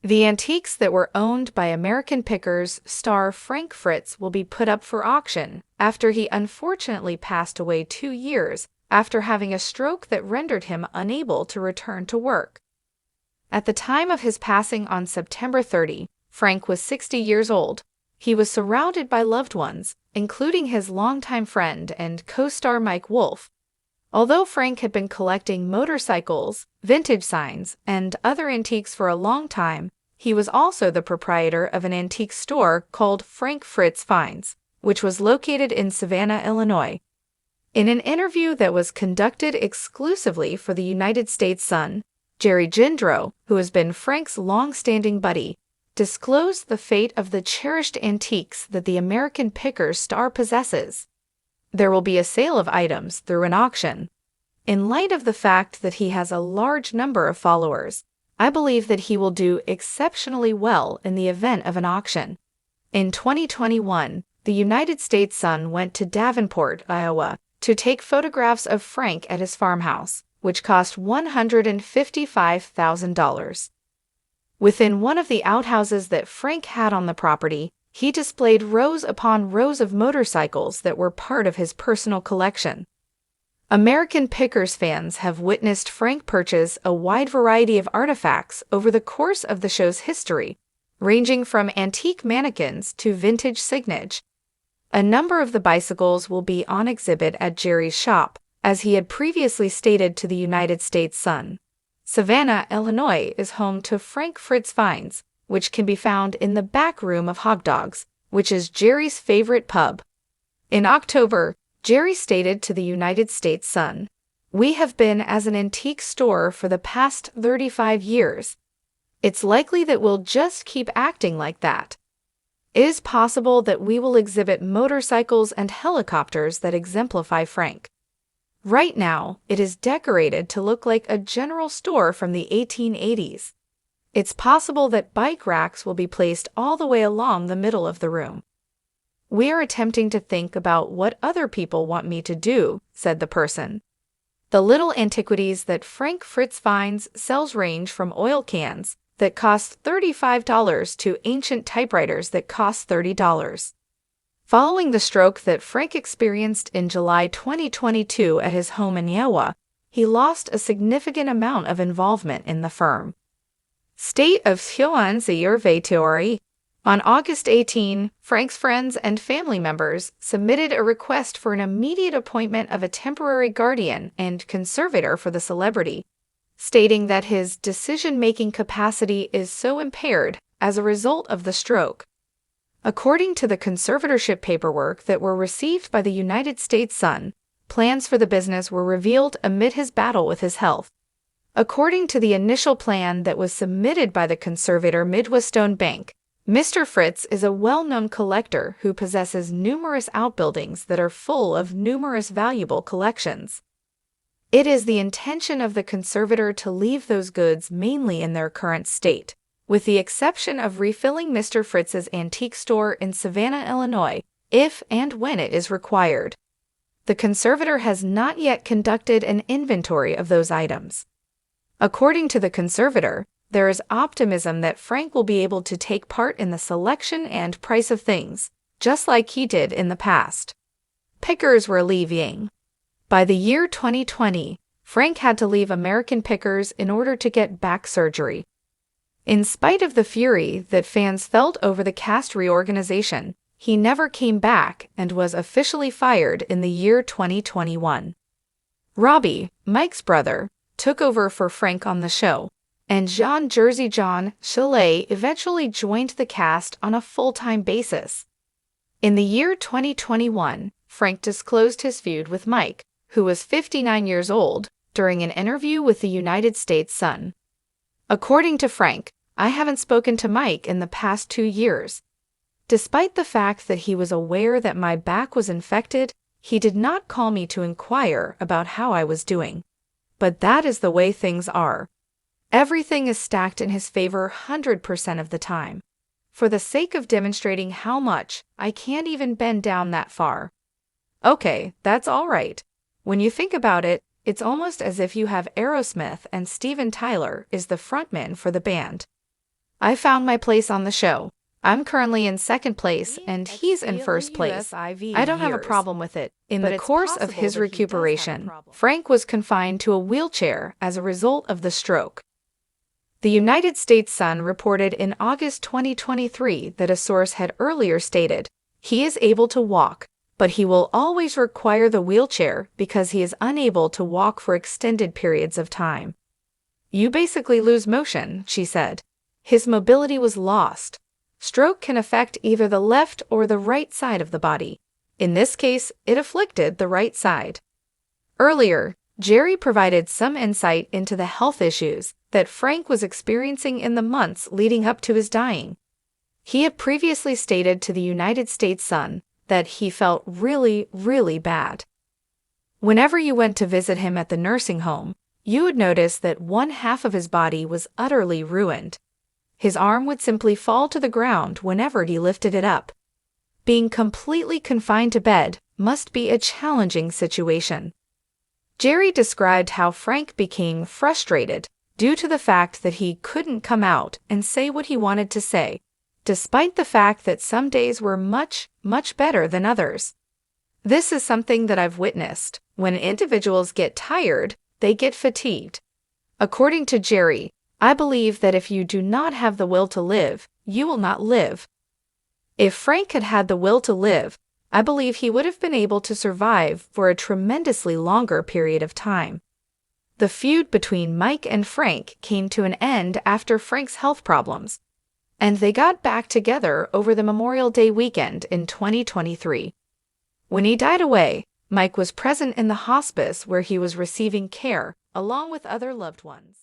The antiques that were owned by American Pickers star Frank Fritz will be put up for auction after he unfortunately passed away 2 years after having a stroke that rendered him unable to return to work. At the time of his passing on September 30, Frank was 60 years old. He was surrounded by loved ones, including his longtime friend and co-star Mike Wolfe. Although Frank had been collecting motorcycles, vintage signs, and other antiques for a long time, he was also the proprietor of an antique store called Frank Fritz Finds, which was located in Savannah, Illinois. In an interview that was conducted exclusively for the United States Sun, Jerry Gendreau, who has been Frank's long-standing buddy, disclosed the fate of the cherished antiques that the American Pickers star possesses. There will be a sale of items through an auction. In light of the fact that he has a large number of followers, I believe that he will do exceptionally well in the event of an auction. In 2021, the United States Sun went to Davenport, Iowa, to take photographs of Frank at his farmhouse, which cost $155,000. Within one of the outhouses that Frank had on the property, he displayed rows upon rows of motorcycles that were part of his personal collection. American Pickers fans have witnessed Frank purchase a wide variety of artifacts over the course of the show's history, ranging from antique mannequins to vintage signage. A number of the bicycles will be on exhibit at Jerry's shop, as he had previously stated to the United States Sun. Savannah, Illinois is home to Frank Fritz Finds, which can be found in the back room of Hog Dogs, which is Jerry's favorite pub. In October, Jerry stated to the United States Sun, "We have been as an antique store for the past 35 years. It's likely that we'll just keep acting like that. It is possible that we will exhibit motorcycles and helicopters that exemplify Frank. Right now, it is decorated to look like a general store from the 1880s. It's possible that bike racks will be placed all the way along the middle of the room. We are attempting to think about what other people want me to do," said the person. The little antiquities that Frank Fritz Finds sells range from oil cans that cost $35 to ancient typewriters that cost $30. Following the stroke that Frank experienced in July 2022 at his home in Iowa, he lost a significant amount of involvement in the firm. State of Theory. On August 18, Frank's friends and family members submitted a request for an immediate appointment of a temporary guardian and conservator for the celebrity, stating that his decision-making capacity is so impaired as a result of the stroke. According to the conservatorship paperwork that were received by the United States Sun, plans for the business were revealed amid his battle with his health. According to the initial plan that was submitted by the conservator Midwestone Bank, Mr. Fritz is a well-known collector who possesses numerous outbuildings that are full of numerous valuable collections. It is the intention of the conservator to leave those goods mainly in their current state, with the exception of refilling Mr. Fritz's antique store in Savannah, Illinois, if and when it is required. The conservator has not yet conducted an inventory of those items. According to the conservator, there is optimism that Frank will be able to take part in the selection and price of things, just like he did in the past. Pickers were leaving. By the year 2020, Frank had to leave American Pickers in order to get back surgery. In spite of the fury that fans felt over the cast reorganization, he never came back and was officially fired in the year 2021. Robbie, Mike's brother, took over for Frank on the show, and Jersey John Chalet eventually joined the cast on a full-time basis. In the year 2021, Frank disclosed his feud with Mike, who was 59 years old, during an interview with the United States Sun. According to Frank, "I haven't spoken to Mike in the past 2 years. Despite the fact that he was aware that my back was infected, he did not call me to inquire about how I was doing. But that is the way things are. Everything is stacked in his favor 100% of the time. For the sake of demonstrating how much, I can't even bend down that far." Okay, that's all right. When you think about it, it's almost as if you have Aerosmith and Steven Tyler is the frontman for the band. I found my place on the show. I'm currently in second place and he's in first place. I don't have a problem with it. In the course of his recuperation, Frank was confined to a wheelchair as a result of the stroke. The United States Sun reported in August 2023 that a source had earlier stated, "He is able to walk, but he will always require the wheelchair because he is unable to walk for extended periods of time." "You basically lose motion," she said. His mobility was lost. Stroke can affect either the left or the right side of the body. In this case, it afflicted the right side. Earlier, Jerry provided some insight into the health issues that Frank was experiencing in the months leading up to his dying. He had previously stated to the United States Sun that he felt really, really bad. Whenever you went to visit him at the nursing home, you would notice that one half of his body was utterly ruined. His arm would simply fall to the ground whenever he lifted it up. Being completely confined to bed must be a challenging situation. Jerry described how Frank became frustrated due to the fact that he couldn't come out and say what he wanted to say, despite the fact that some days were much, much better than others. This is something that I've witnessed. When individuals get tired, they get fatigued. According to Jerry, I believe that if you do not have the will to live, you will not live. If Frank had had the will to live, I believe he would have been able to survive for a tremendously longer period of time. The feud between Mike and Frank came to an end after Frank's health problems, and they got back together over the Memorial Day weekend in 2023. When he died away, Mike was present in the hospice where he was receiving care along with other loved ones.